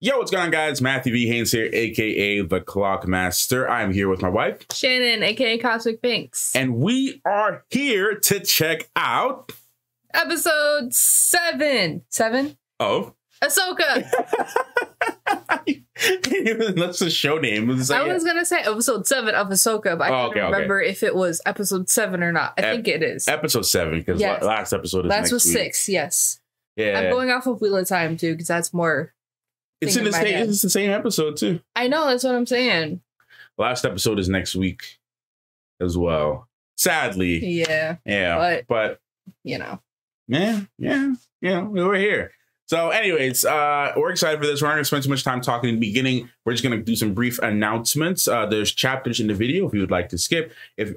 Yo, what's going on, guys? Matthew V. Haynes here, aka the Clock Master. I'm here with my wife, Shannon, aka Cosmic Binks. And we are here to check out episode 7. 7? Oh. Ahsoka. That's the show name. I was going to say episode 7 of Ahsoka, but I can't remember if it was episode 7 or not. I think it is. Episode 7, because last episode is next week. 6, yes. Yeah. I'm going off of Wheel of Time, too, because that's more... It's the same episode, too. I know, that's what I'm saying. Last episode is next week as well. Sadly. Yeah. Yeah. But you know. Yeah. We're here. So anyways, we're excited for this. We're not going to spend too much time talking in the beginning. We're just going to do some brief announcements. There's chapters in the video if you would like to skip. If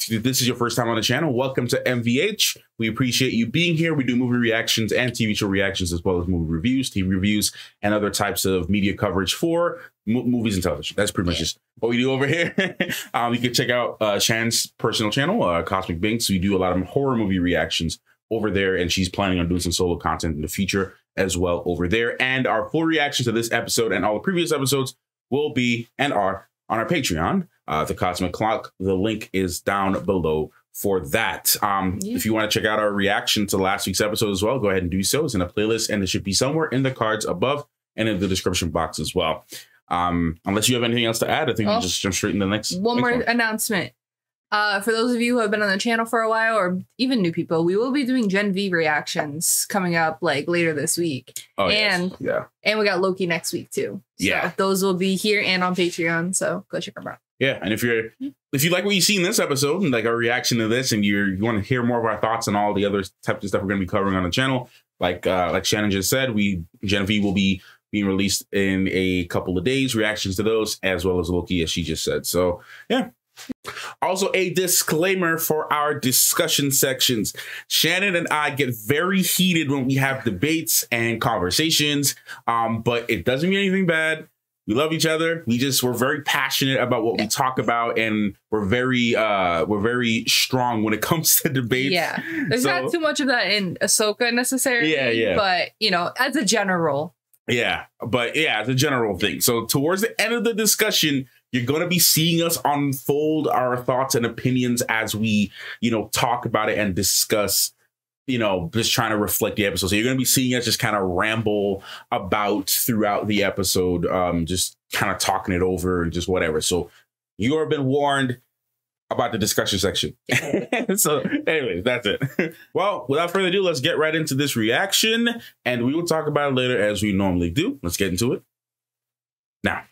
this is your first time on the channel, welcome to MVH. We appreciate you being here. We do movie reactions and TV show reactions, as well as movie reviews, TV reviews, and other types of media coverage for movies and television. That's pretty much just what we do over here. You can check out Shannon's personal channel, Cosmic Binks. We do a lot of horror movie reactions over there, and she's planning on doing some solo content in the future as well over there. And our full reaction to this episode and all the previous episodes will be and are on our Patreon, The Cosmic Clock. The link is down below for that. If you want to check out our reaction to last week's episode as well, go ahead and do so. It's in a playlist, and it should be somewhere in the cards above and in the description box as well. Unless you have anything else to add, I think we just jump straight in the next one. Announcement. For those of you who have been on the channel for a while, or even new people, we will be doing Gen V reactions coming up like later this week. Oh, and we got Loki next week too. So those will be here and on Patreon. So go check them out. Yeah, and if you like what you see in this episode and like our reaction to this, and you want to hear more of our thoughts on all the other types of stuff we're going to be covering on the channel, like Shannon just said, Gen V will be being released in a couple of days. Reactions to those, as well as Loki, as she just said. So yeah. Also, a disclaimer for our discussion sections. Shannon and I get very heated when we have debates and conversations, but it doesn't mean anything bad. We love each other. We're very passionate about what we talk about, and we're very strong when it comes to debates. Yeah, there's not too much of that in Ahsoka necessarily. Yeah. But you know, as a general. Yeah, but yeah, it's a general thing. So towards the end of the discussion, you're going to be seeing us unfold our thoughts and opinions as we, talk about it and discuss, just trying to reflect the episode. So you're going to be seeing us just kind of ramble about throughout the episode, just kind of talking it over and just whatever. So you have been warned about the discussion section. So anyways, that's it. Well, without further ado, let's get right into this reaction, and we will talk about it later as we normally do. Let's get into it now.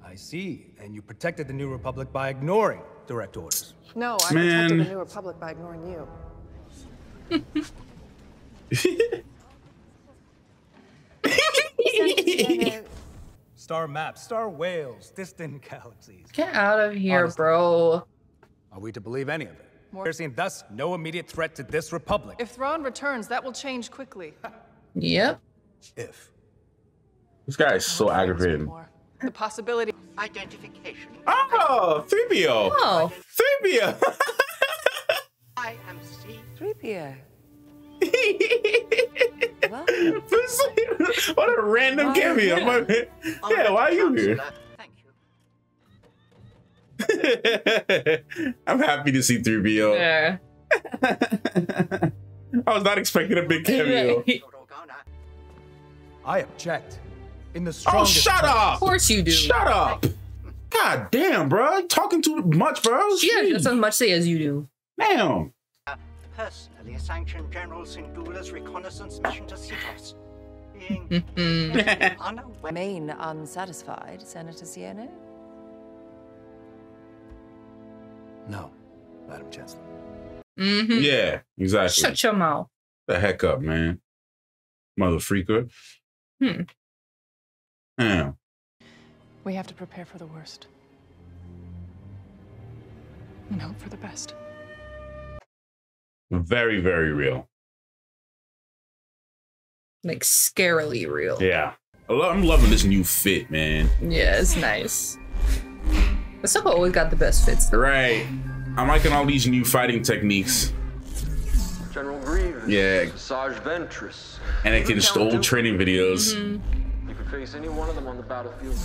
I see. And you protected the New Republic by ignoring direct orders. No, I protected the New Republic by ignoring you. Star maps, star whales, distant galaxies. Get out of here, honestly, bro. Are we to believe any of it? We're seeing thus no immediate threat to this republic. If Thrawn returns, that will change quickly. Yep. If. This guy is so aggravating. The possibility. Identification. Oh, 3PO. Oh. 3PO. I am C-3PO. What a random cameo. Yeah, why are you here? Thank you. I'm happy to see 3PO. Yeah. I was not expecting a big cameo. I object. In the strongest. Oh, shut up! Of course you do. Shut up! God damn, bro. You're talking too much, bro. Yeah, just as much say as you do. Damn. Personally sanctioned General Syndulla's reconnaissance mission to Cetos. Being remain unsatisfied, Senator Sieno? No, Madam Chancellor. Yeah, exactly. Shut your mouth. The heck up, man. Mother freaker. Damn. We have to prepare for the worst. And hope for the best. Very, very real. Like, scarily real. Yeah. I'm loving this new fit, man. Yeah, it's nice. Ahsoka always got the best fits. Right. I'm liking all these new fighting techniques. General Grievous. Yeah. Sage Ventress. Anakin's old training videos. face any one of them on the battlefield.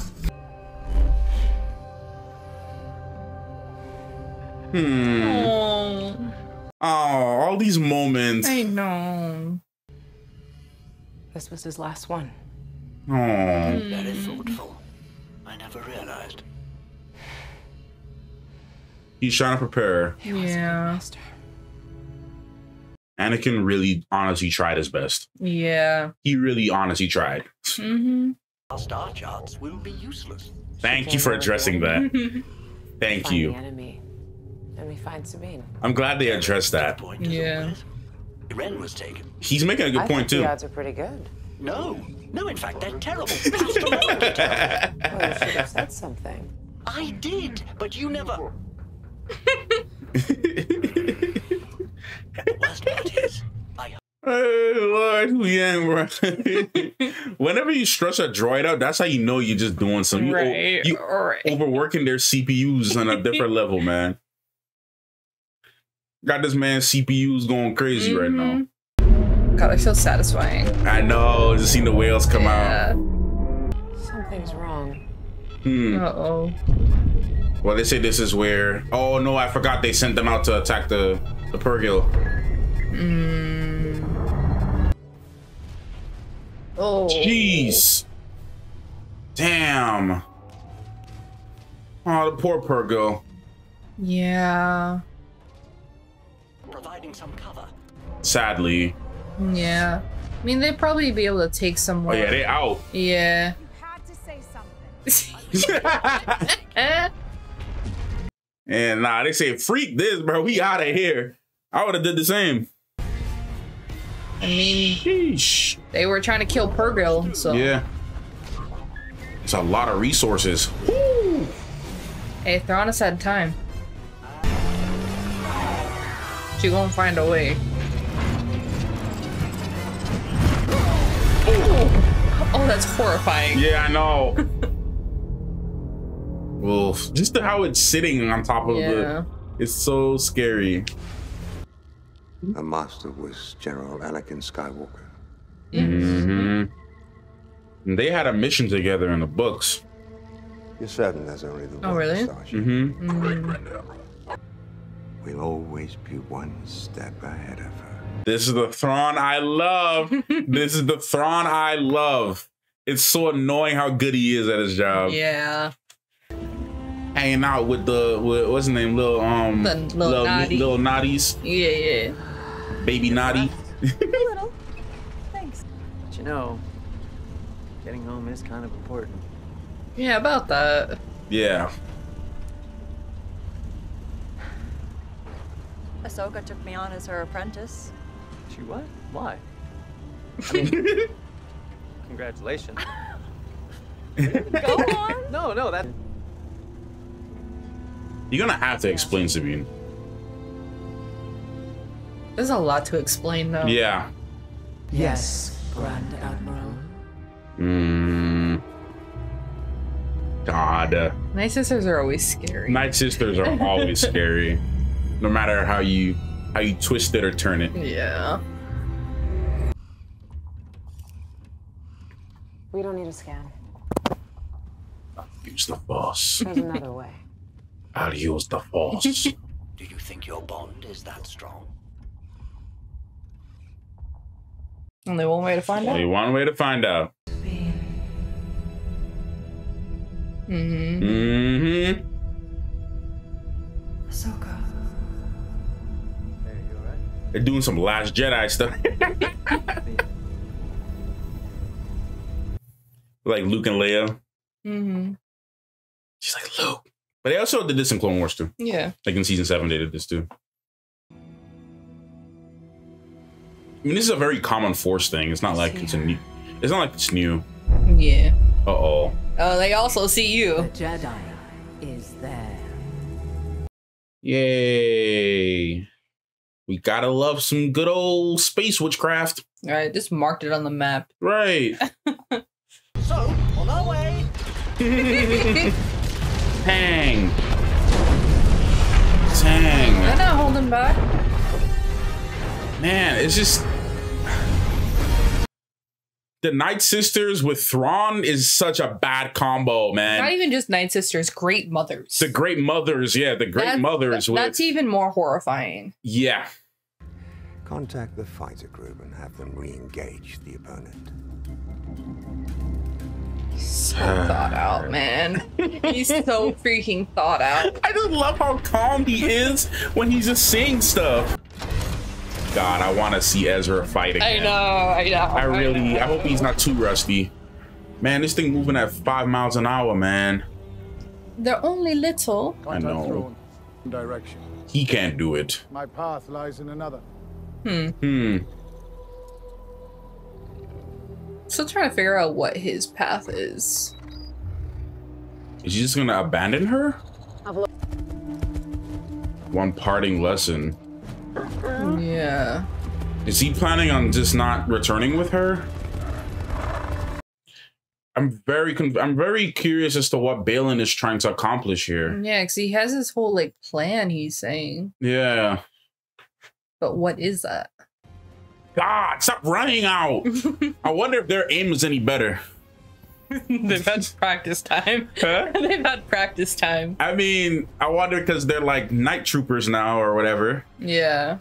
Oh, all these moments. I know. This was his last one. Oh. Very thoughtful. I never realized. He's trying to prepare. Yeah. Anakin really honestly tried his best. Yeah. He really honestly tried. Our star charts will be useless. Thank you for addressing that. Thank Find you. the enemy, and we find Sabine. I'm glad they addressed that. Yeah. Ren was taken. He's making a good point too. The odds are pretty good. No, in fact, they're terrible. Astronomically terrible. Well, you should have said something. I did, but you never. The worst part is, Hey, Lord, Huyang, bro. Whenever you stress a droid out, that's how you know you're just doing something. You overworking their CPUs on a different level, man. Got this man's CPUs going crazy right now. God, it's so satisfying. I know, just seeing the whales come out. Something's wrong. Uh-oh. Well, they say this is where... Oh, no, I forgot they sent them out to attack the Purgil. Oh. Jeez. Damn. Oh, the poor Purgil. Yeah. providing some cover. Sadly. Yeah. I mean, they'd probably be able to take some more. Oh, yeah, they out. Yeah. You had to say something. And nah, they say, freak this, bro. We out of here. I would have did the same. I mean, sheesh. They were trying to kill Purgil, so. Yeah. It's a lot of resources. Woo! Hey, Thrawn has had time. She gonna find a way. Oh, that's horrifying. Yeah, I know. Wolf. Just how it's sitting on top of the... It's so scary. The master was General Anakin Skywalker. Mm-hmm. And they had a mission together in the books. You're certain there's only the one really? Starship? Mm-hmm. We'll always be one step ahead of her. This is the Thrawn I love. This is the Thrawn I love. It's so annoying how good he is at his job. Yeah. Hanging out with what's his name? Little naughties. Yeah. Baby naughty. Little. Thanks. But you know, getting home is kind of important. Yeah, about that. Yeah. Ahsoka took me on as her apprentice. She what? Why? I mean, congratulations. Go on. No, that. You're gonna have to explain Sabine. There's a lot to explain, though. Yeah. Yes, Grand Admiral. God. Night Sisters are always scary. Night Sisters are always scary. No matter how you twist it or turn it. Yeah. We don't need a scan. Use the Force. There's another way. I'll use the Force. Do you think your bond is that strong? Only one way to find out. Only one way to find out. Ahsoka. Hey, you alright? They're doing some Last Jedi stuff. Like Luke and Leia. She's like, Luke. But they also did this in Clone Wars too. Yeah. Like in season 7, they did this too. I mean, this is a very common Force thing. It's not like it's new. It's not like it's new. Yeah. Uh-oh. Oh, they also see you. The Jedi is there. Yay. We gotta love some good old space witchcraft. All right, just marked it on the map. Right. So, on our way. Tang. Tang. They're not holding back. the Night Sisters with Thrawn is such a bad combo, man. Not even just Night Sisters, Great Mothers. The Great Mothers, yeah, the Great Mothers. That's even more horrifying. Yeah. Contact the fighter group and have them re-engage the opponent. So thought out, man. He's so freaking thought out. I just love how calm he is when he's just saying stuff. God, I want to see Ezra fight again. I know. I hope he's not too rusty. Man, this thing moving at 5 miles an hour, man. They're only little. I know. Direction. He can't do it. My path lies in another. Still trying to figure out what his path is. Is he just gonna abandon her? One parting lesson. Yeah. Is he planning on just not returning with her? I'm very curious as to what Baylan is trying to accomplish here. Yeah, because he has his whole like plan, he's saying. Yeah. But what is that? God, stop running out. I wonder if their aim is any better. They've had practice time. Huh? They've had practice time. I mean, I wonder because they're like night troopers now or whatever. Yeah.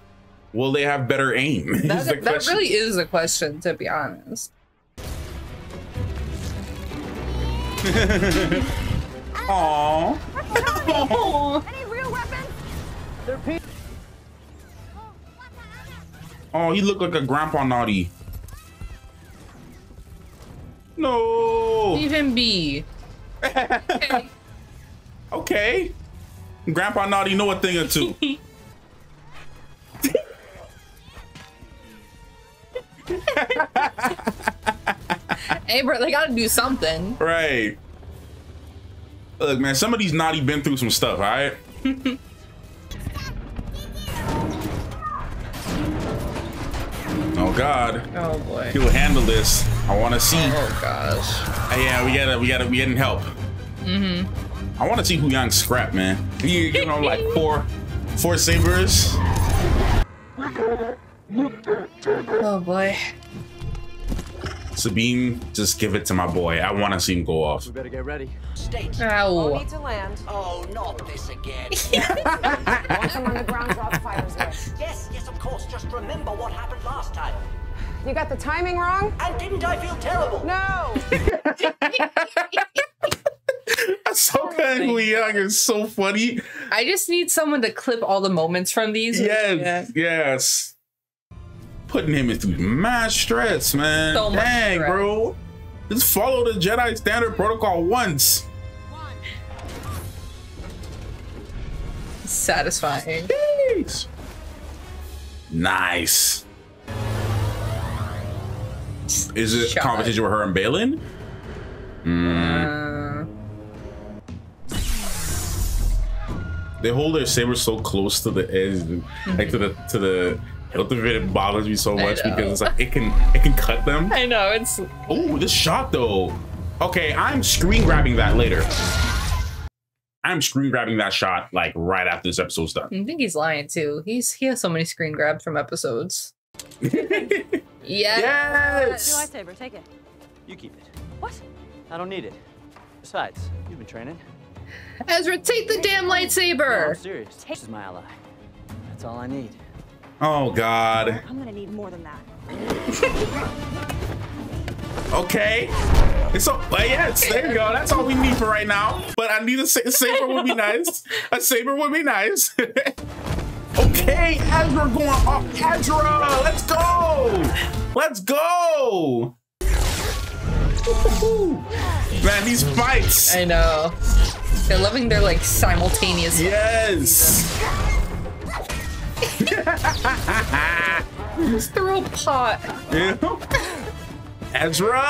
Will they have better aim? That really is a question, to be honest. Aww. Any real weapons? Oh, he looked like a grandpa naughty. No. Leave him be. Okay. Okay. Grandpa naughty know a thing or two. Hey, bro, they gotta do something. Right. Look, man, some of these naughty been through some stuff, all right? Oh God. Oh boy. He'll handle this. I want to see. Oh gosh. Yeah, we getting help. I want to see Huyang scrap, man. You know, like four sabers. Oh boy. Sabine, just give it to my boy. I want to see him go off. We better get ready. State. Ow. No need to land. Oh, not this again. Want some underground drop fighters there. Yes, of course. Just remember what happened last time. You got the timing wrong? And didn't I feel terrible? No. Ahsoka and Huyang is so funny. I just need someone to clip all the moments from these. Yes. Putting him through mad stress, man. So much Dang, stress. bro. Just follow the Jedi standard protocol once. Satisfying. Jeez. Nice. Is it Shot. competition with her and Baylan? They hold their sabers so close to the edge, like to the hilt of it. It bothers me so much because it's like it can cut them. I know, it's. Oh, this shot though. Okay, I'm screen grabbing that later. I'm screen grabbing that shot like right after this episode's done. I think he's lying too. He has so many screen grabs from episodes. Yes. New lightsaber, take it. You keep it. What? I don't need it. Besides, you've been training. Ezra, take the damn No, lightsaber. I'm serious. This is my ally. That's all I need. Oh God. I'm gonna need more than that. Okay. It's so yes, there you go. That's all we need for right now. But I need a saber would be nice. A saber would be nice. Okay, Ezra going off. Ezra, let's go. Let's go. Man, these fights. I know. They're loving their like simultaneous. Yes. Just throw a pot. Yeah. Ezra.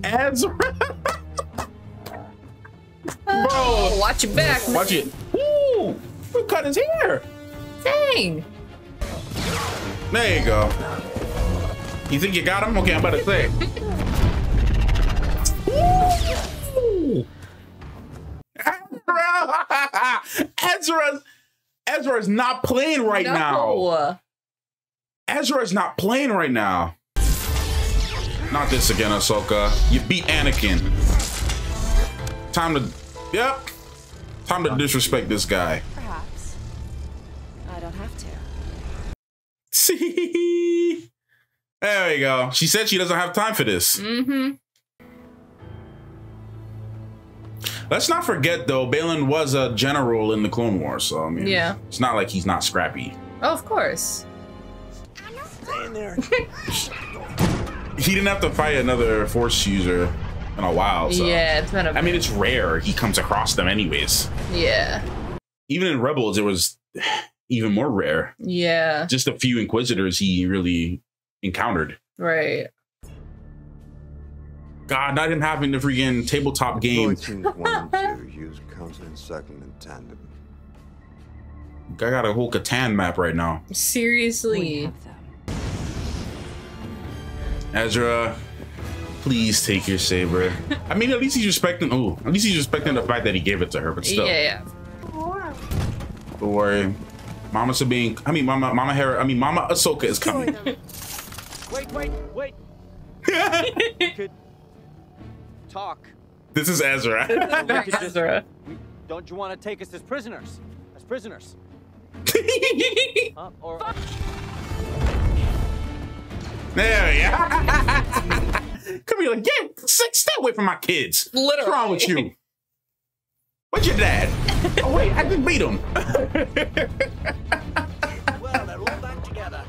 Ezra. Bro, watch your back. Watch it. Woo! We cut his hair. Dang. There you go. You think you got him? Okay, I'm about to say. Woo! Ezra. Ezra is not playing right now. Ezra is not playing right now. Not this again, Ahsoka. You beat Anakin. Time to disrespect this guy. Perhaps. I don't have to. See? There we go. She said she doesn't have time for this. Let's not forget, though, Baylan was a general in the Clone Wars, so I mean, it's not like he's not scrappy. Oh, of course. Stay in there. He didn't have to fight another Force user in a while. So. Yeah, it's been a... I mean, it's rare he comes across them anyways. Yeah. Even in Rebels, it was even more rare. Yeah. Just a few Inquisitors he really encountered. Right. God, not him having the freaking tabletop game. Teams 1 and 2 use counter and circle in tandem. I got a whole Catan map right now. Seriously. Ezra, please take your saber. I mean, at least he's respecting. Oh, at least he's respecting the fact that he gave it to her. But still, yeah. Don't worry, Mama Sabine. I mean, Mama Hera. I mean, Mama Ahsoka is coming. Wait. We could talk. This is Ezra. Ezra. Don't you want to take us as prisoners? Or There we go. Come here, like, stay away from my kids. Literally. What's wrong with you? Where's your dad? Oh wait, I just beat him. well, they're all back together.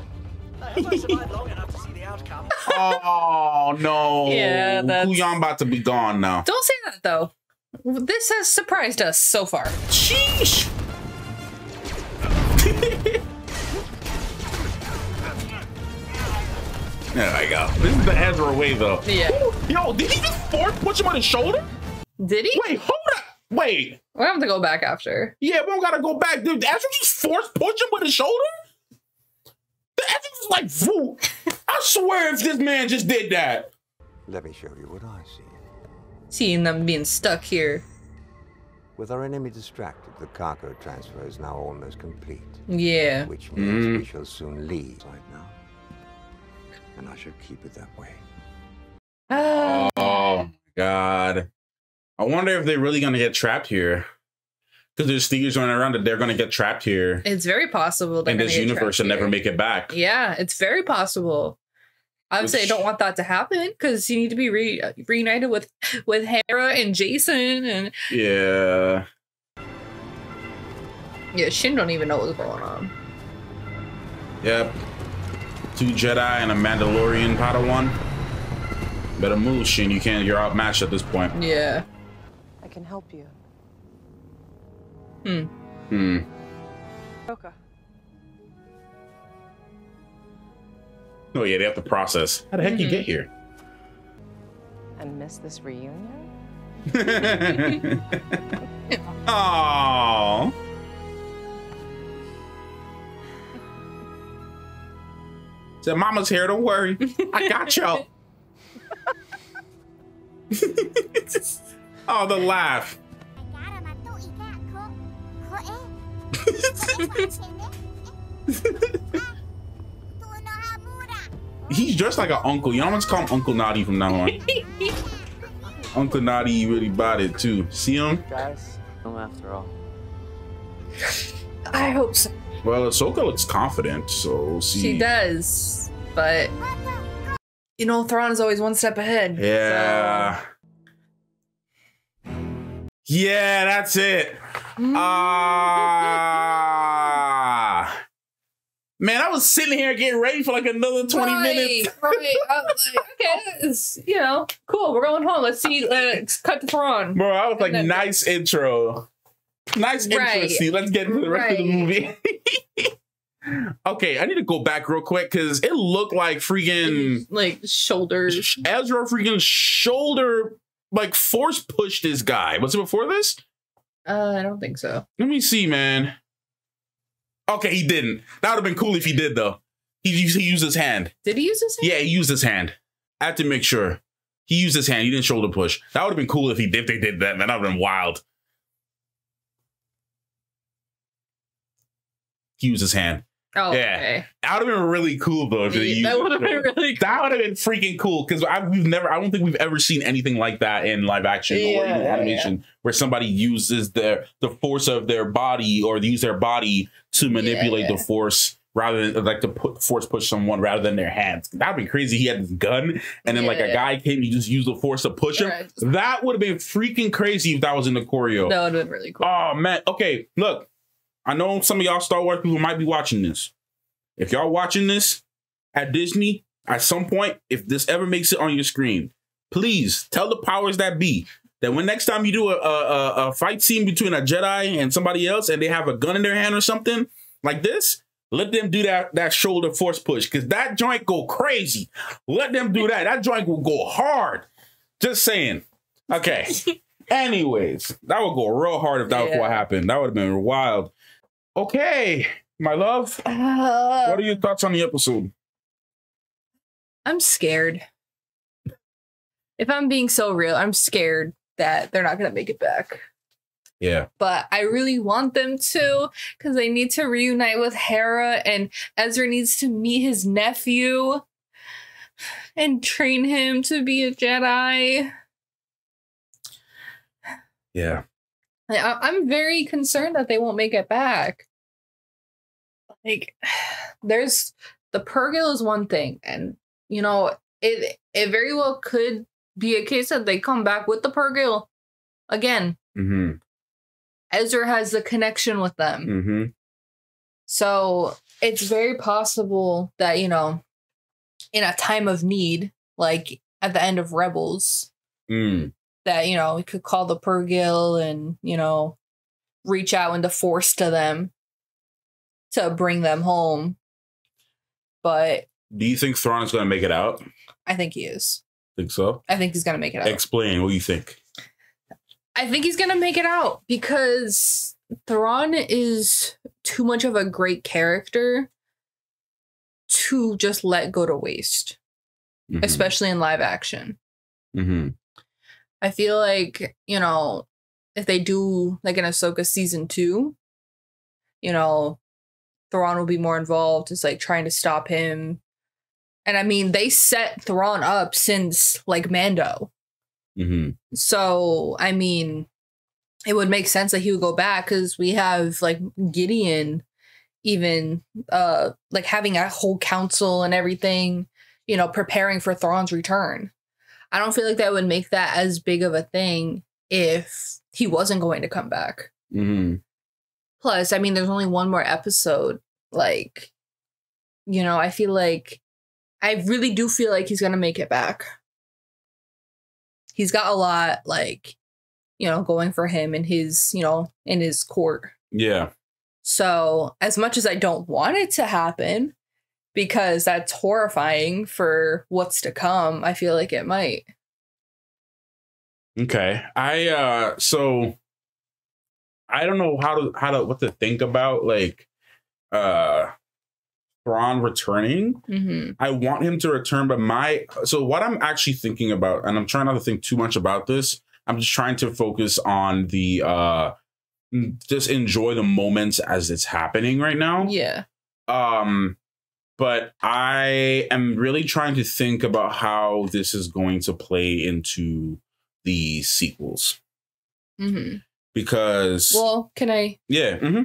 I hope I survived long enough to see the outcome. Oh no. Yeah, that's... Huyang about to be gone now. Don't say that though. This has surprised us so far. Sheesh. There we go. This is the Ezra way though. Yeah. Yo, did he just force push him on his shoulder? Did he? Wait, hold up. Wait. We have to go back after. Yeah, we don't gotta go back. Dude, Ezra just force push him with his shoulder? The Ezra was like, fool. I swear if this man just did that. Let me show you what I see. Seeing them being stuck here. With our enemy distracted, the cargo transfer is now almost complete. Yeah. Which means we shall soon leave right now. And I should keep it that way. Oh my God. I wonder if they're really gonna get trapped here. Because there's theories running around that they're gonna get trapped here. It's very possible. And this universe and never make it back. Yeah, it's very possible. I would say I don't want that to happen because you need to be reunited with Hera and Jason and yeah. Shin don't even know what's going on. Yep. 2 Jedi and a Mandalorian Padawan. Better move, Shin. You're outmatched at this point. Yeah. I can help you. Ahsoka. Oh yeah, they have to process. How the heck you get here? And miss this reunion? Aww. Said, Mama's here, don't worry. I got y'all. Oh, the laugh. He's dressed like an uncle. You know, I'm gonna call him Uncle Naughty from now on. Uncle Naughty really bought it too. See him? Guys, after all. I hope so. Well, Ahsoka looks confident, so we'll see. She does, but you know, Thrawn is always one step ahead. Yeah. So. Yeah, that's it. Man, I was sitting here getting ready for like another 20 minutes. Right. I was like, okay, it's, you know, cool. We're going home. Let's see. Let's cut to Thrawn. Bro, I was like, nice intro. Nice intro. See, let's get into the rest of the movie. Okay, I need to go back real quick because it looked like freaking like shoulders. Ezra freaking shoulder like force pushed this guy. Was it before this? I don't think so. Let me see, man. Okay, he didn't. That would have been cool if he did, though. He used his hand. Did he use his hand? Yeah, he used his hand. I had to make sure. He used his hand. He didn't shoulder push. That would have been cool if they did that, man. That would have been wild. he used his hand. Oh, yeah. okay. That would have been really cool though if they used That would have been really cool. That would have been freaking cool because I don't think we've ever seen anything like that in live action or even animation where somebody uses the force of their body or use their body to manipulate the force rather than like to force push someone rather than their hands. That'd be crazy. He had his gun and then like a guy came, he just used the force to push him. Right. That would have been freaking crazy if that was in the choreo. That would have been really cool. Oh man. Okay, look. I know some of y'all Star Wars people might be watching this. If y'all watching this at Disney, at some point, if this ever makes it on your screen, please tell the powers that be that when next time you do a fight scene between a Jedi and somebody else and they have a gun in their hand or something like this, let them do that shoulder force push because that joint go crazy. Let them do that. That joint will go hard. Just saying. Okay. Anyways, that would go real hard if that was what happened. That would have been wild. Okay, my love. What are your thoughts on the episode? I'm scared. If I'm being so real, I'm scared that they're not going to make it back. Yeah. But I really want them to because they need to reunite with Hera and Ezra needs to meet his nephew and train him to be a Jedi. Yeah. I'm very concerned that they won't make it back. Like, there's the Purrgil is one thing, and you know it very well could be a case that they come back with the Purrgil again. Mm-hmm. Ezra has the connection with them, mm-hmm. So it's very possible that in a time of need, like at the end of Rebels, that we could call the Purrgil and reach out in the Force to them to bring them home. But do you think Thrawn is going to make it out? I think he is. Think so? I think he's going to make it out. Explain. What do you think? I think he's going to make it out because Thrawn is too much of a great character to just let go to waste, especially in live action. Mm-hmm. I feel like, if they do like an Ahsoka season 2, Thrawn will be more involved. It's like trying to stop him. And I mean, they set Thrawn up since like Mando. Mm-hmm. So, I mean, it would make sense that he would go back because we have like Gideon even like having a whole council and everything, preparing for Thrawn's return. I don't feel like that would make that as big of a thing if he wasn't going to come back. Mm-hmm. Plus, I mean, there's only one more episode. Like, I feel like I really do feel like he's going to make it back. He's got a lot, like, going for him in his, in his court. Yeah. So as much as I don't want it to happen, because that's horrifying for what's to come, I feel like it might. Okay. So I don't know what to think about like Thrawn returning. Mm-hmm. I want him to return, but what I'm actually thinking about, and I'm trying not to think too much about this, I'm just trying to focus on the just enjoy the moments as it's happening right now. Yeah. But I am really trying to think about how this is going to play into the sequels. Mm-hmm. Because... Well, can I... Yeah. Mm-hmm.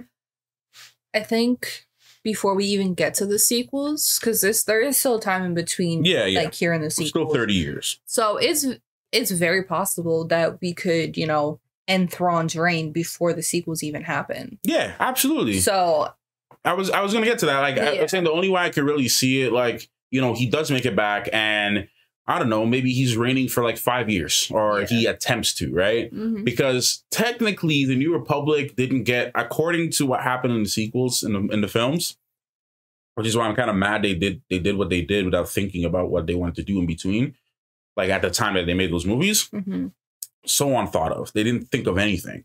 I think before we even get to the sequels, because there is still time in between, like here in the sequels. Still 30 years. So it's very possible that we could, end Thrawn's reign before the sequels even happen. Yeah, absolutely. So... I was going to get to that. Like, I was saying the only way I could really see it, like, he does make it back and I don't know, maybe he's reigning for like 5 years or he attempts to, right? Mm-hmm. Because technically the New Republic didn't get, according to what happened in the sequels in the films, which is why I'm kind of mad they did what they did without thinking about what they wanted to do in between. Like at the time that they made those movies, so unthought of. They didn't think of anything.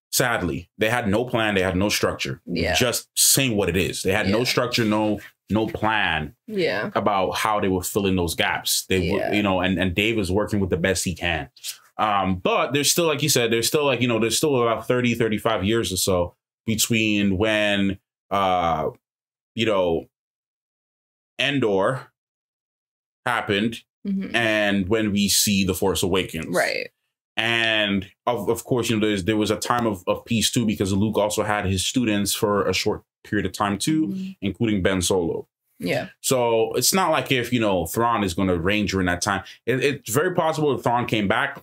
Sadly, they had no plan. They had no structure. Yeah. Just saying what it is. They had no structure, no plan about how they were filling those gaps. They were, and Dave is working with the best he can. But there's still, like you said, there's still like, there's still about 30, 35 years or so between when you know, Endor happened, and when we see The Force Awakens. Right. And of course, you know, there was a time of peace too, because Luke also had his students for a short period of time too, including Ben Solo. Yeah. So it's not like if, you know, Thrawn is going to reign during that time. It's very possible if Thrawn came back,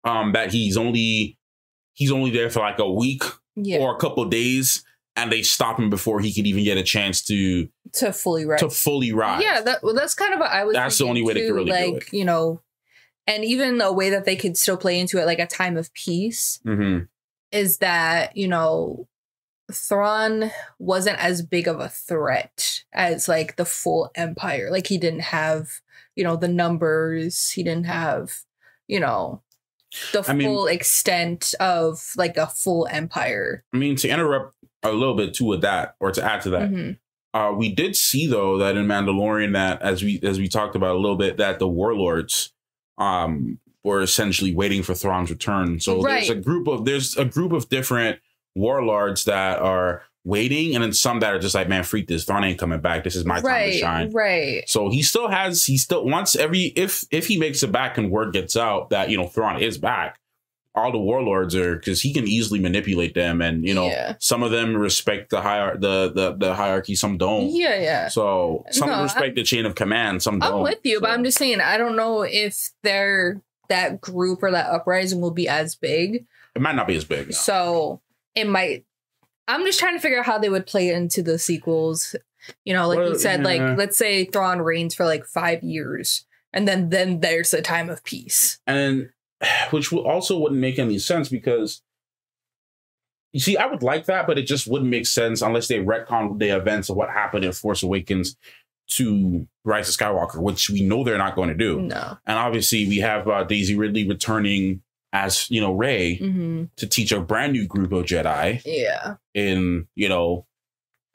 that he's only there for like a week or a couple of days, and they stop him before he could even get a chance to fully rise. Yeah, that's kind of what I was. That's the only way they could really do it. You know, and even a way that they could still play into it, like a time of peace, is that, you know, Thrawn wasn't as big of a threat as like the full Empire. Like he didn't have, you know, the numbers. He didn't have, you know, the full extent of like a full Empire. I mean, to interrupt a little bit too with that, or to add to that, we did see though that in Mandalorian, that as we talked about a little bit, that the warlords were essentially waiting for Thrawn's return. So there's a group of different warlords that are waiting, and then some that are just like, man, freak this, Thrawn ain't coming back, this is my time to shine. Right. So he still wants if he makes it back and word gets out that, you know, Thrawn is back, all the warlords are, because he can easily manipulate them, and you know, some of them respect the hierarchy, some don't. So some respect the chain of command, some don't. I'm with you, but I'm just saying, I don't know if that group or that uprising will be as big. It might not be as big. No. So it might. I'm just trying to figure out how they would play it into the sequels. You know, like you said, like let's say Thrawn reigns for like 5 years, and then there's a time of peace. And which also wouldn't make any sense, because you see, I would like that, but it just wouldn't make sense unless they retcon the events of what happened in Force Awakens to Rise of Skywalker, which we know they're not going to do. No. And obviously we have Daisy Ridley returning as, you know, Rey to teach a brand new group of Jedi in, you know,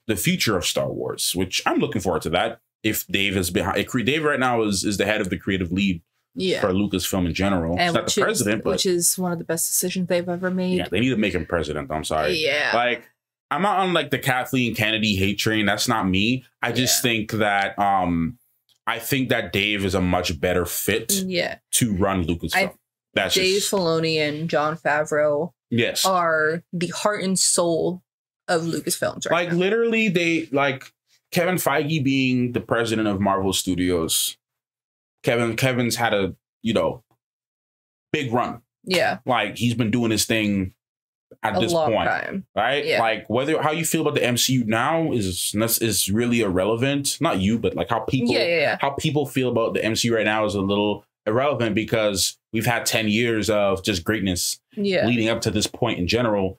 the future of Star Wars, which I'm looking forward to that. If Dave is behind, Dave right now is the head of the creative lead for Lucasfilm in general. And it's not the president, but which is one of the best decisions they've ever made. Yeah, they need to make him president. I'm sorry. Yeah. Like, I'm not on like the Kathleen Kennedy hate train. That's not me. I just think that I think that Dave is a much better fit to run Lucasfilm. That's Dave Filoni and Jon Favreau are the heart and soul of Lucasfilms right now. Literally, they like Kevin Feige being the president of Marvel Studios. Kevin's had a, you know, big run. Yeah. Like he's been doing his thing at this point. Right? Yeah. Like how you feel about the MCU now is really irrelevant. Not you, but like how people feel about the MCU right now is a little irrelevant, because we've had 10 years of just greatness leading up to this point in general,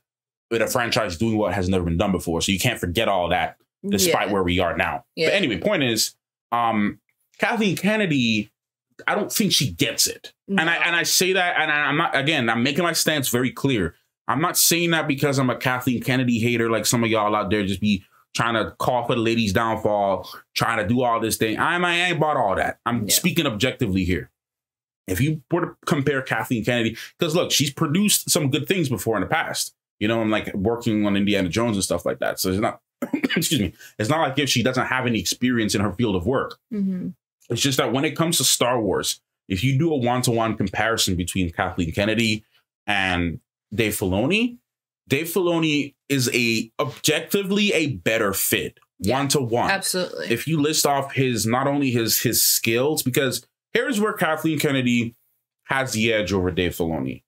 with a franchise doing what has never been done before. So you can't forget all that despite where we are now. But anyway, point is, Kathleen Kennedy, I don't think she gets it. No. And I say that, and I'm making my stance very clear. I'm not saying that because I'm a Kathleen Kennedy hater, like some of y'all out there just be trying to call for the lady's downfall, trying to do all this thing. I ain't about all that. I'm speaking objectively here. If you were to compare Kathleen Kennedy, because look, she's produced some good things before in the past. You know, I'm like working on Indiana Jones and stuff like that. So it's not, excuse me, it's not like if she doesn't have any experience in her field of work. It's just that when it comes to Star Wars, if you do a one-to-one comparison between Kathleen Kennedy and Dave Filoni is objectively a better fit, one-to-one. Absolutely. If you list off not only his skills, because here's where Kathleen Kennedy has the edge over Dave Filoni.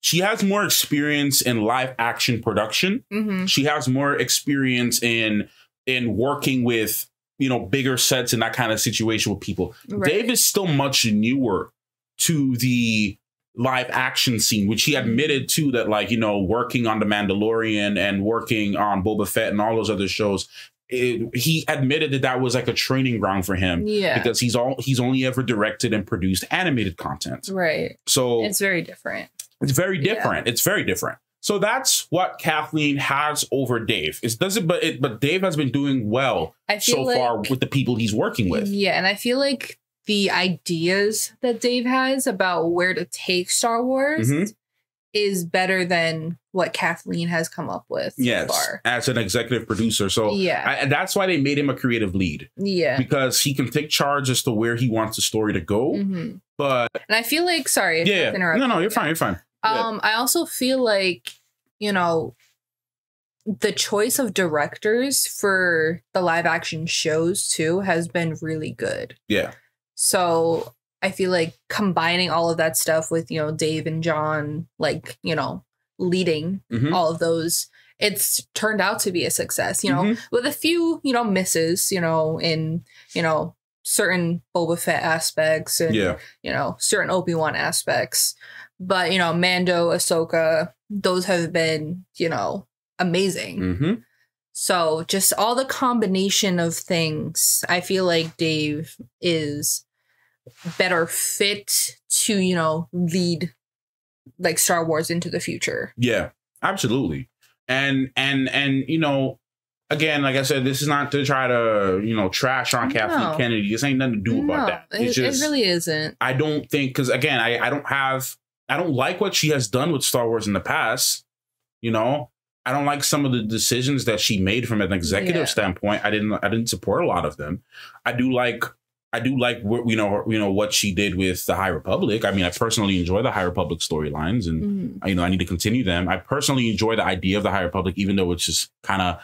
She has more experience in live action production. She has more experience in working with, you know, bigger sets and that kind of situation with people. Dave is still much newer to the live action scene, which he admitted to, that, like, you know, working on The Mandalorian and working on Boba Fett and all those other shows, he admitted that was like a training ground for him. Yeah, because he's only ever directed and produced animated content. Right. So it's very different. It's very different. It's very different. So that's what Kathleen has over Dave. But Dave has been doing well so far with the people he's working with. Yeah, and I feel like the ideas that Dave has about where to take Star Wars is better than what Kathleen has come up with so far. As an executive producer. So and that's why they made him a creative lead. Yeah. Because he can take charge as to where he wants the story to go. But and I feel like, sorry. No, you're fine. You're fine. I also feel like, you know, the choice of directors for the live action shows too has been really good. Yeah. So I feel like combining all of that stuff with, you know, Dave and John, like, you know, leading all of those, it's turned out to be a success, you know, with a few, you know, misses, you know, in, you know, certain Boba Fett aspects and, you know, certain Obi-Wan aspects. But, you know, Mando, Ahsoka, those have been, you know, amazing. So just all the combination of things, I feel like Dave is better fit to, you know, lead like Star Wars into the future. Yeah, absolutely. And you know, again, like I said, this is not to try to, you know, trash on Kathleen Kennedy. This ain't nothing to do about that. It's just, it really isn't. I don't think, because again, I don't like what she has done with Star Wars in the past. You know, I don't like some of the decisions that she made from an executive standpoint. I didn't support a lot of them. I do like what, you know what she did with the High Republic. I mean, I personally enjoy the High Republic storylines, and you know, I need to continue them. I personally enjoy the idea of the High Republic, even though it's just kind of,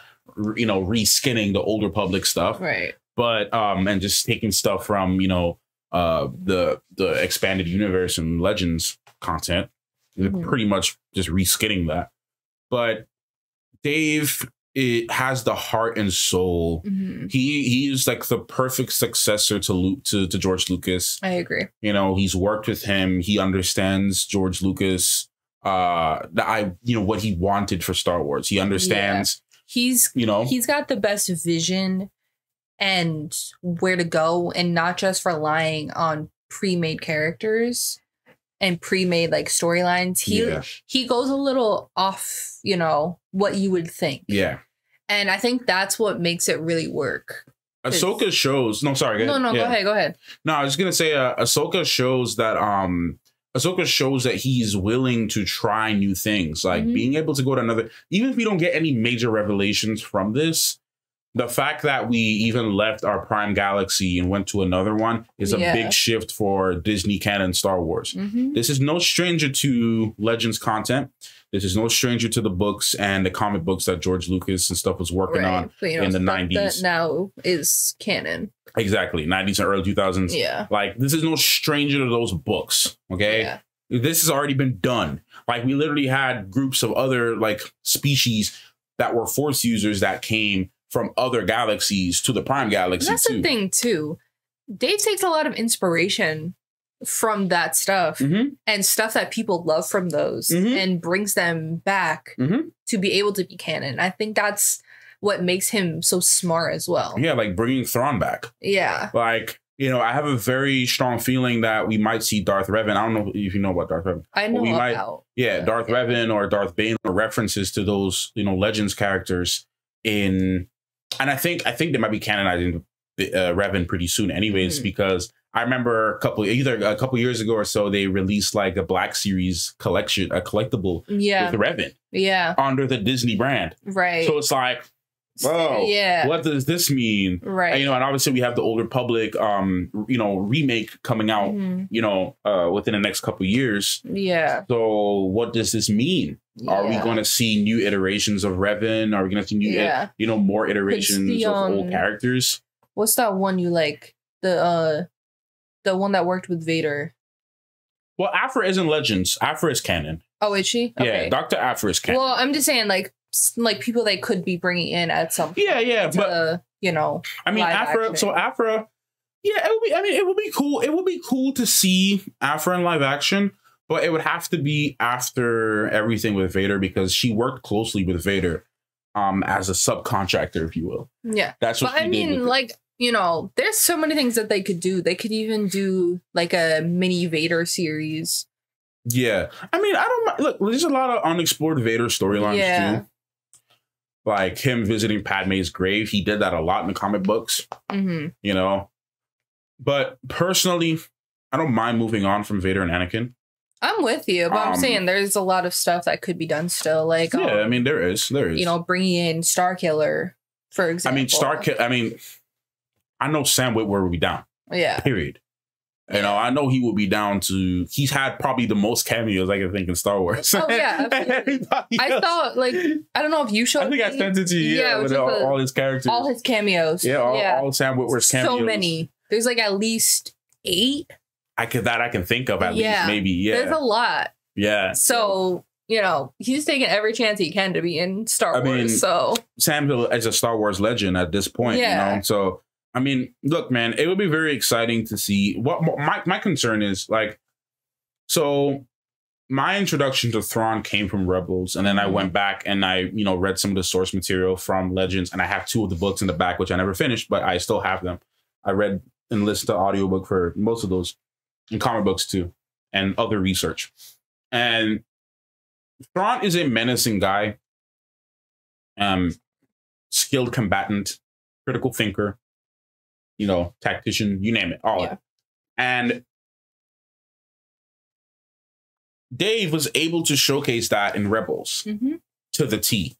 you know, reskinning the Old Republic stuff, right? But and just taking stuff from, you know, the expanded universe and Legends content, pretty much just reskinning that. But Dave, it has the heart and soul. He is like the perfect successor to George Lucas. I agree. You know, he's worked with him. He understands George Lucas. You know, what he wanted for Star Wars. He understands. He's got the best vision and where to go, and not just relying on pre-made characters and pre-made like storylines. He goes a little off, you know, what you would think. Yeah. And I think that's what makes it really work. Ahsoka shows. No, sorry. Go ahead. No, I was gonna say Ahsoka shows that he's willing to try new things, like being able to go to another. Even if we don't get any major revelations from this, the fact that we even left our prime galaxy and went to another one is a big shift for Disney canon Star Wars. This is no stranger to Legends content. This is no stranger to the books and the comic books that George Lucas and stuff was working on, but, you know, in the 90s. That now is canon. Exactly. 90s and early 2000s. Yeah. Like, this is no stranger to those books. Okay. Yeah. This has already been done. Like, we literally had groups of other like species that were Force users that came from other galaxies to the prime galaxy. That's the thing too. Dave takes a lot of inspiration from that stuff and stuff that people love from those and brings them back to be able to be canon. I think that's what makes him so smart as well. Yeah, like bringing Thrawn back. Yeah. Like, you know, I have a very strong feeling that we might see Darth Revan. I don't know if you know about Darth Revan. I know about. Darth Revan or Darth Bane, or references to those, you know, Legends characters in. And I think they might be canonizing Revan pretty soon anyways, because I remember a couple years ago or so, they released like a Black Series collection, a collectible with Revan under the Disney brand. Right. So it's like, whoa, what does this mean? Right. And, you know, and obviously we have the Old Republic, you know, remake coming out, you know, within the next couple years. Yeah. So what does this mean? Are we going to see new iterations of Revan? Are we going to see new, you know, more iterations of old characters? What's that one you like? The one that worked with Vader. Well, Aphra isn't Legends. Aphra is canon. Oh, is she? Okay. Yeah, Dr. Aphra is canon. Well, I'm just saying, like people they could be bringing in at some point. But you know, I mean, Aphra. Action. So Aphra, it would be. I mean, it would be cool. It would be cool to see Aphra in live action. But it would have to be after everything with Vader, because she worked closely with Vader as a subcontractor, if you will. Yeah. That's what I mean, like, you know, there's so many things that they could do. They could even do like a mini Vader series. Yeah. I mean, I don't look, there's a lot of unexplored Vader storylines too. Like him visiting Padme's grave. He did that a lot in the comic books. You know. But personally, I don't mind moving on from Vader and Anakin. I'm with you, but I'm saying there's a lot of stuff that could be done still. Like, I mean, there is. You know, bringing in Starkiller, for example. I mean, I know Sam Witwer will be down. Yeah. Period. You know, I know he will be down to. He's had probably the most cameos I can think in Star Wars. Oh yeah, I thought like I don't know if you showed. I think I sent it to you. Yeah, with all his characters, all his cameos. Yeah, all Sam Witwer's cameos. So many. There's like at least 8. I can think of at least maybe. Yeah, there's a lot. Yeah. So you know he's taking every chance he can to be in Star Wars. So Sam is a Star Wars legend at this point. Yeah. You know, so. I mean, look, man, it would be very exciting to see what my concern is. Like, so my introduction to Thrawn came from Rebels, and then I went back and I, you know, read some of the source material from Legends, and I have 2 of the books in the back, which I never finished, but I still have them. I read and listened to audiobook for most of those, and comic books too, and other research. And Thrawn is a menacing guy, skilled combatant, critical thinker. You know, tactician, you name it, all of it. And Dave was able to showcase that in Rebels to the T.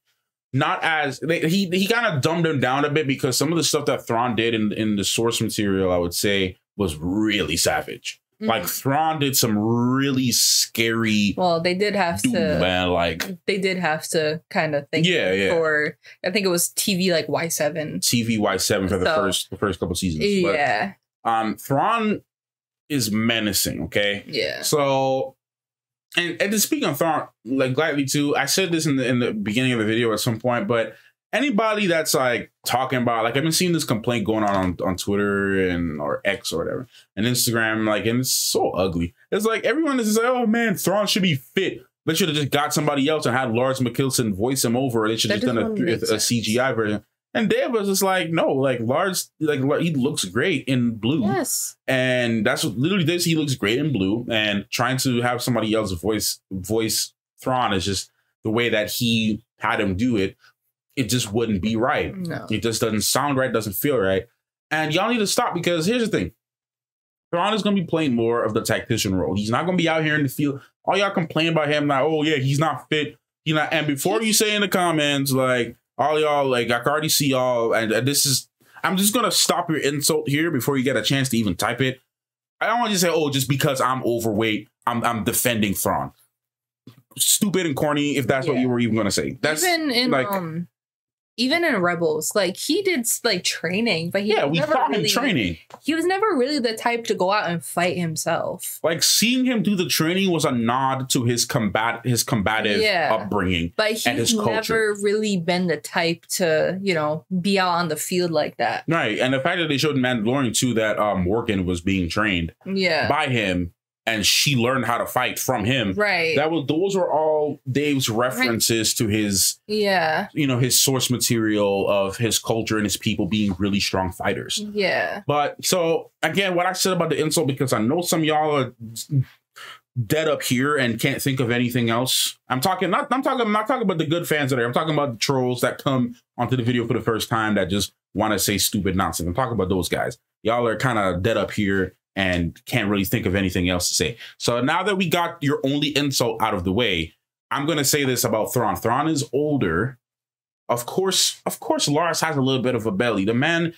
Not as he kind of dumbed him down a bit because some of the stuff that Thrawn did in the source material, I would say, was really savage. Like Thrawn did some really scary. Well, they did have to, man. Like they did have to kind of think. For I think it was TV like Y7. TV Y7 for the first couple seasons. Yeah. But, Thrawn is menacing. Okay. Yeah. So, and speaking of Thrawn, like lightly too, I said this in the beginning of the video at some point, but. Anybody that's like talking about, like I've been seeing this complaint going on Twitter or X or whatever, and Instagram, like, and it's so ugly. It's like everyone is just like, oh man, Thrawn should be fit. They should have just got somebody else and had Lars Mikkelsen voice him over. Or they should have just done a CGI version. And Dave was just like, no, like Lars, like he looks great in blue. Yes. And that's what literally this. He looks great in blue, and trying to have somebody else voice Thrawn is just the way that he had him do it. It just wouldn't be right. No. It just doesn't sound right, doesn't feel right. And y'all need to stop because here's the thing. Thrawn is going to be playing more of the tactician role. He's not going to be out here in the field. All y'all complain about him like, oh yeah, he's not fit. You know, and before you say in the comments, like all y'all, like I can already see y'all, and this is, I'm just going to stop your insult here before you get a chance to even type it. I don't want you to say, oh, just because I'm overweight, I'm defending Thrawn. Stupid and corny if that's what you were even going to say. That's even in like, even in Rebels, like he did like training, but we saw him training. He was never really the type to go out and fight himself. Like seeing him do the training was a nod to his combative upbringing, but he's and his culture. Never really been the type to, you know, be out on the field like that. Right, and the fact that they showed in Mandalorian too that Morgan was being trained by him. And she learned how to fight from him. Right. Those were all Dave's references to his, you know, his source material of his culture and his people being really strong fighters. Yeah. But so again, what I said about the insult, because I know some of y'all are dead up here and can't think of anything else. I'm not talking about the good fans that are. I'm talking about the trolls that come onto the video for the first time that just want to say stupid nonsense. I'm talking about those guys. Y'all are kind of dead up here and can't really think of anything else to say. So now that we got your only insult out of the way, I'm going to say this about Thrawn. Thrawn is older. Of course, Lars has a little bit of a belly. The man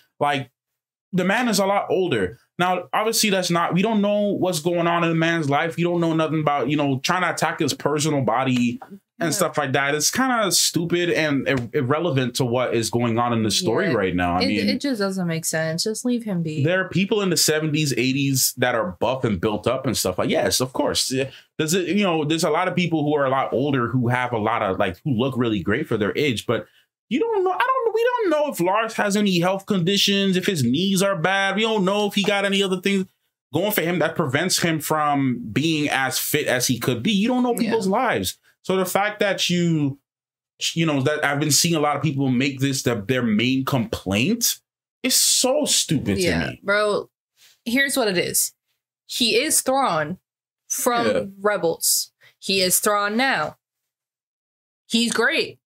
is a lot older. Now, obviously, we don't know what's going on in the man's life. You don't know nothing about, you know, trying to attack his personal body and stuff like that. It's kind of stupid and irrelevant to what is going on in the story right now. I mean, it just doesn't make sense. Just leave him be. There are people in the 70s, 80s that are buff and built up and stuff like, yes, of course. There's a lot of people who are a lot older who have a lot of who look really great for their age, but you don't know. We don't know if Lars has any health conditions, if his knees are bad. We don't know if he got any other things going for him that prevents him from being as fit as he could be. You don't know people's lives. So the fact that you know, that I've been seeing a lot of people make this their main complaint is so stupid to me. Bro, here's what it is. He is Thrawn from Rebels. He is Thrawn now. He's great.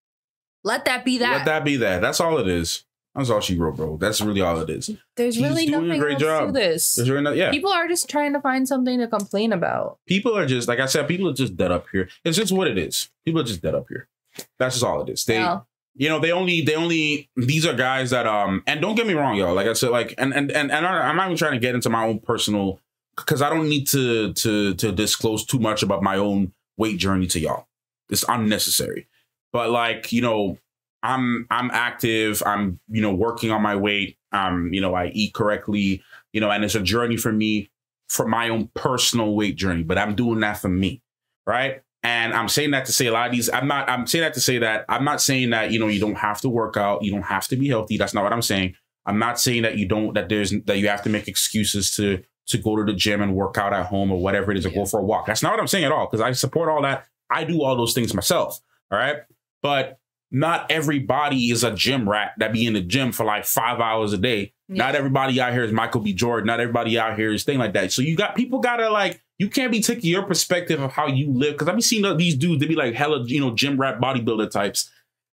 Let that be that. Let that be that. That's all it is. That's all she wrote, bro. That's really all it is. There's really nothing else to this. There's really yeah. People are just trying to find something to complain about. People are just, like I said, people are just dead up here. It's just what it is. People are just dead up here. That's just all it is. They, you know, they only, these are guys that, and don't get me wrong, y'all. Like I said, like, and I'm not even trying to get into my own personal, because I don't need to disclose too much about my own weight journey to y'all. It's unnecessary. But like, you know, I'm active. I'm, you know, working on my weight. You know, I eat correctly, you know, and it's a journey for me, for my own personal weight journey, but I'm doing that for me. Right. And I'm saying that to say a lot of these, I'm saying that to say that I'm not saying that, you know, you don't have to work out. You don't have to be healthy. That's not what I'm saying. I'm not saying that you have to make excuses to go to the gym and work out at home or whatever it is, or go for a walk. That's not what I'm saying at all. Because I support all that. I do all those things myself. All right. But not everybody is a gym rat that be in the gym for like 5 hours a day. Yeah. Not everybody out here is Michael B. Jordan. Not everybody out here is thing like that. So people gotta like, you can't be taking your perspective of how you live. Cause I've been seeing these dudes, they be like hella, you know, gym rat bodybuilder types.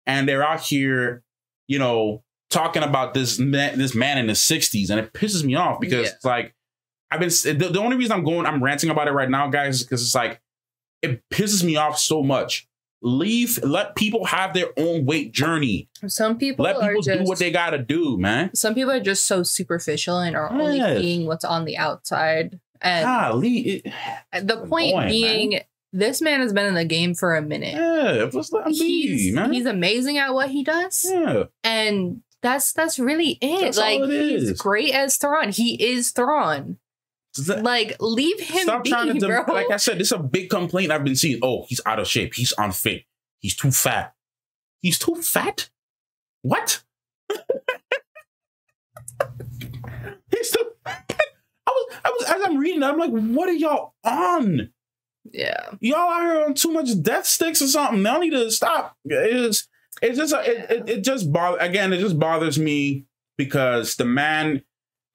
And they're out here, you know, talking about this man in the 60s. And it pisses me off because it's like, the only reason I'm ranting about it right now, guys, is because it's like, it pisses me off so much. Let people have their own weight journey. Some people do what they gotta do, man. Some people are just so superficial and are only seeing what's on the outside. And the point being, this man has been in the game for a minute. Yeah, he's amazing at what he does. Yeah, and that's really it. That's like all it is. He's great as Thrawn. He is Thrawn. Like, leave him Stop trying to bro. Like I said, this is a big complaint I've been seeing. Oh, he's out of shape. He's unfit. He's too fat. He's too fat? What? He's too I was as I'm reading, I'm like, what are y'all on? Yeah. Y'all out here on too much death sticks or something. Y'all need to stop. It just bothers me because the man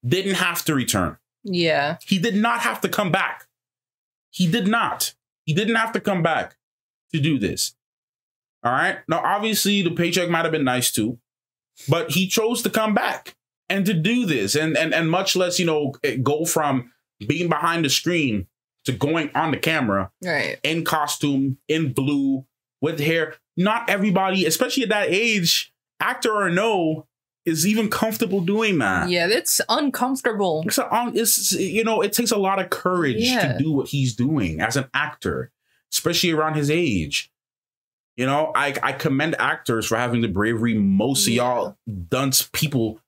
didn't have to return. Yeah. He did not have to come back. He did not. He didn't have to come back to do this. All right. Now, obviously, the paycheck might have been nice too, but he chose to come back and to do this and much less, you know, go from being behind the screen to going on the camera, right, in costume, in blue, with hair. Not everybody, especially at that age, actor or no, is even comfortable doing that. Yeah, it's uncomfortable. It's you know, it takes a lot of courage to do what he's doing as an actor, especially around his age. You know, I commend actors for having the bravery most of y'all dunce people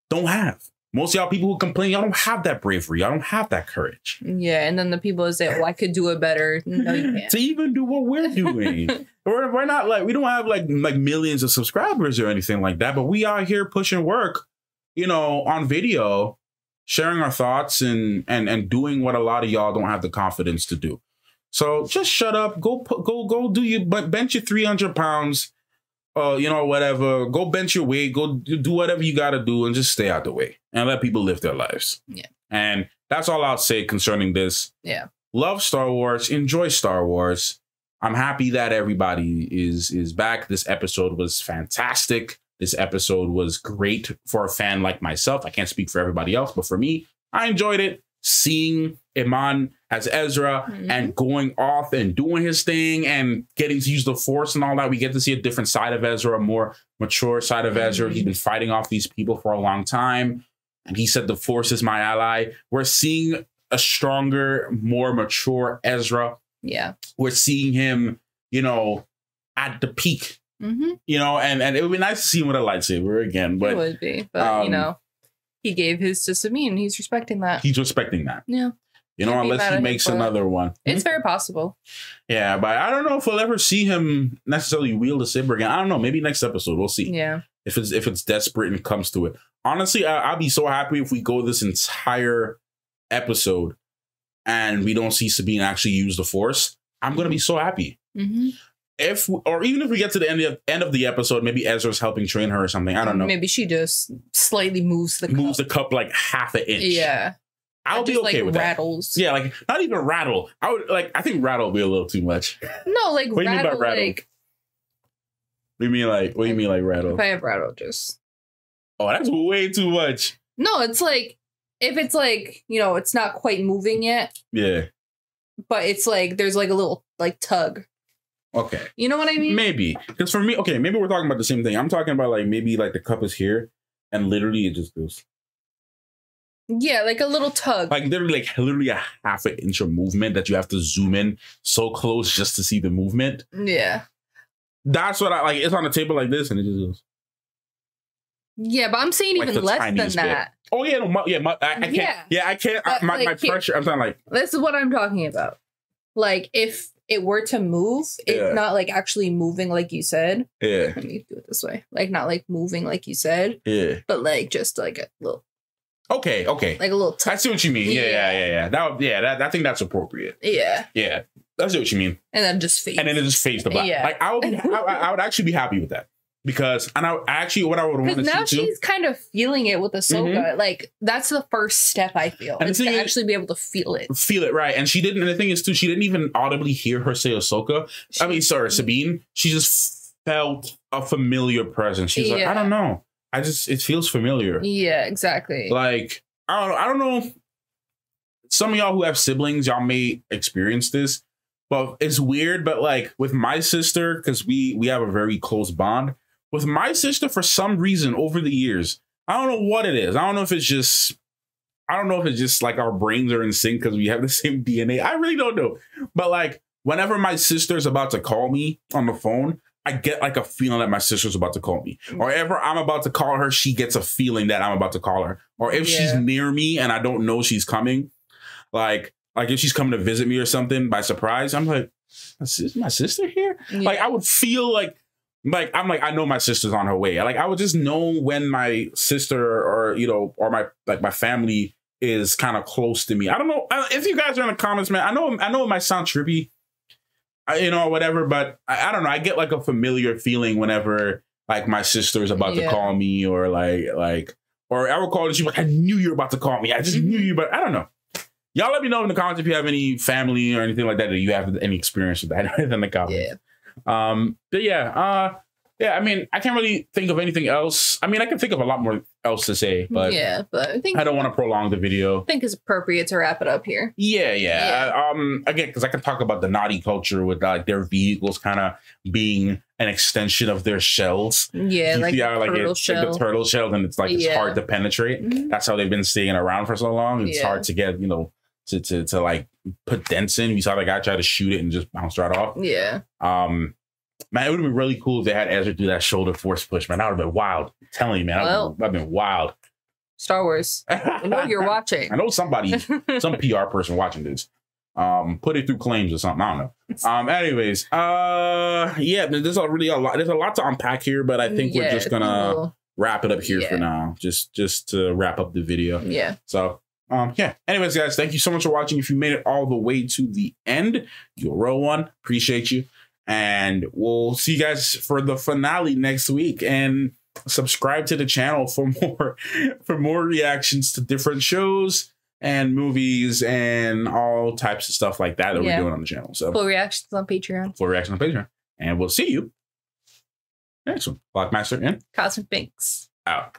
don't have. Most of y'all people who complain, y'all don't have that bravery. Y'all don't have that courage. Yeah, and then the people who say, "Oh, I could do it better." No, you can't. To even do what we're doing. We're not like, we don't have like millions of subscribers or anything like that, but we are here pushing work, you know, on video, sharing our thoughts and doing what a lot of y'all don't have the confidence to do. So just shut up, go do your, bench your 300 pounds, you know, whatever, go bench your weight, go do whatever you got to do and just stay out the way and let people live their lives. Yeah. And that's all I'll say concerning this. Yeah. Love Star Wars, enjoy Star Wars. I'm happy that everybody is back. This episode was fantastic. This episode was great for a fan like myself. I can't speak for everybody else, but for me, I enjoyed it. Seeing Iman as Ezra and going off and doing his thing and getting to use the Force and all that. We get to see a different side of Ezra, a more mature side of Ezra. He's been fighting off these people for a long time. And he said the Force is my ally. We're seeing a stronger, more mature Ezra. Yeah. We're seeing him, you know, at the peak, you know, and it would be nice to see him with a lightsaber again. But it would be, but you know, he gave his to Sabine. He's respecting that. He's respecting that. Yeah. You know, unless he makes another one. It's very possible. Yeah, but I don't know if we'll ever see him necessarily wield a saber again. I don't know. Maybe next episode we'll see. Yeah. If it's desperate and comes to it. Honestly, I'll be so happy if we go this entire episode and we don't see Sabine actually use the Force. I'm gonna be so happy. Even if we get to the end of the episode, maybe Ezra's helping train her or something. I don't know. Maybe she just slightly moves the cup like half an inch. Yeah. I'll be okay with rattles. That. Yeah, like not even rattle. I think rattle would be a little too much. No, like what do you mean by rattle? Like, what do you mean like rattle? If I have rattle, just Oh, that's way too much. No, it's like if it's like, you know, it's not quite moving yet. Yeah. But it's like there's like a little like tug. Okay. You know what I mean? Maybe. Because for me, okay, maybe we're talking about the same thing. I'm talking about like maybe like the cup is here and literally it just goes. Yeah, like a little tug. Like literally a half an inch of movement that you have to zoom in so close just to see the movement. Yeah. That's what I like. It's on the table like this and it just goes. Yeah, but I'm saying Like even less than that. Bit. Oh yeah, no, I can't. Yeah, I can't. My pressure. I'm saying like this is what I'm talking about. Like if it were to move, it's not like actually moving like you said. Yeah. Let me do it this way. Like not like moving like you said. Yeah. But like just like a little. Okay. Like a little. I see what you mean. Yeah. I think that's appropriate. Yeah. Yeah. I see what you mean. And then just fades. And then it just fades to black. Yeah. Like I would actually be happy with that. Because what I would want to see now too, she's kind of feeling it with Ahsoka. Like that's the first step I feel. And is to actually be able to feel it. Feel it, right. And she didn't, and the thing is too, she didn't even audibly hear her say Ahsoka. Sabine. She just felt a familiar presence. She's like, I don't know. It feels familiar. Yeah, exactly. Like, I don't know. Some of y'all who have siblings, y'all may experience this, but it's weird. But like with my sister, because we have a very close bond. With my sister, for some reason, over the years, I don't know what it is. I don't know if it's just like our brains are in sync because we have the same DNA. I really don't know. But like, whenever my sister's about to call me on the phone, I get like a feeling that my sister's about to call me. Or ever I'm about to call her, she gets a feeling that I'm about to call her. Or if she's near me and I don't know she's coming, like if she's coming to visit me or something by surprise, I'm like, is my sister here? Yeah. Like I would feel like I know my sister's on her way. Like I would just know when my sister or my family is kind of close to me. I don't know if you guys are in the comments, man. I know it might sound trippy, whatever, but I don't know. I get like a familiar feeling whenever like my sister is about to call me or or I will call and she's like, I knew you were about to call me. I just knew you, but I don't know. Y'all let me know in the comments if you have any family or anything like that, or you have any experience with that in the comments. Yeah. But I mean, I can't really think of anything else. I mean, I can think of a lot more else to say, but I think I don't want to prolong the video. I think it's appropriate to wrap it up here. Yeah. Again, because I can talk about the naughty culture with like their vehicles kind of being an extension of their shells. Yeah, like the turtle shell, and it's like it's hard to penetrate. Mm-hmm. That's how they've been staying around for so long. It's hard to get, to like put dents in. We saw the guy try to shoot it and just bounce right off. Yeah. Man, it would have been really cool if they had Ezra do that shoulder force push, man. That would have been wild. I'm telling you, man, that would have been wild. Star Wars. I know you're watching. I know some PR person watching this. Put it through claims or something. I don't know. Anyways, there's a lot to unpack here, but I think we're just gonna wrap it up here for now. Just to wrap up the video. Yeah. So anyways, guys, thank you so much for watching. If you made it all the way to the end, you're a real one. Appreciate you. And we'll see you guys for the finale next week. And subscribe to the channel for more reactions to different shows and movies and all types of stuff like that we're doing on the channel. So full reactions on Patreon. And we'll see you next one. Blockmaster and Cosmic Binks out.